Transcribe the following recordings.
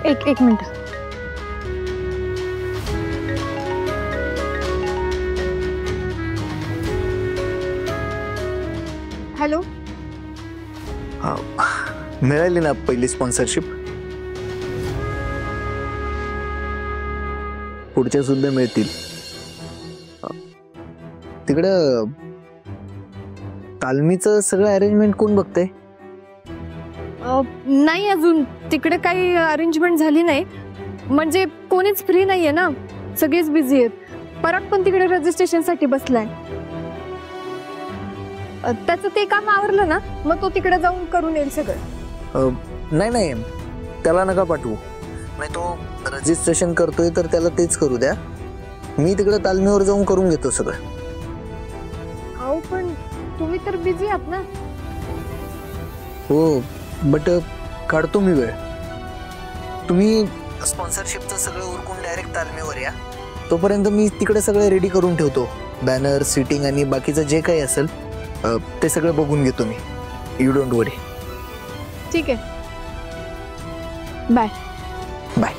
एक minute. Hello. मिळाली ना पहिली स्पॉन्सरशिप. पुढच्या सुद्धा मिळतील. तिकडं तालमीचं सगळं अरेंजमेंट कोण बघतंय? नाही, अजून तिकडे काही अरेंजमेंट झाली नाही. म्हणजे कोणीच फ्री नाहीये ना, सगळेच बिझी आहेत. पराग पण तिकडे रजिस्ट्रेशन साठी बसलाय. त्याचं ते काम आवरलं ना, मग तो तिकडे जाऊन करून येईल सगळं. नाही, त्याला नका पाठवू. नाही, तो रजिस्ट्रेशन करतोय तर त्याला तेच करू द्या. मी तिकडे तालमीवर जाऊन करून घेतो सगळं. अहो पण तुम्ही तर बिझी आहात ना. हो, बट काढतो मी वेळ. तुम्ही स्पॉन्सरशिपचं सगळं उरकून डायरेक्ट तालमीवर या. तोपर्यंत मी तिकडे सगळं रेडी करून ठेवतो. बॅनर, सीटिंग आणि बाकीचं जे काही असेल ते सगळं बघून घेतो मी. यू डोंट वरी. ठीक आहे, बाय. बाय.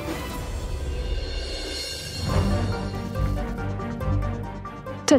चल.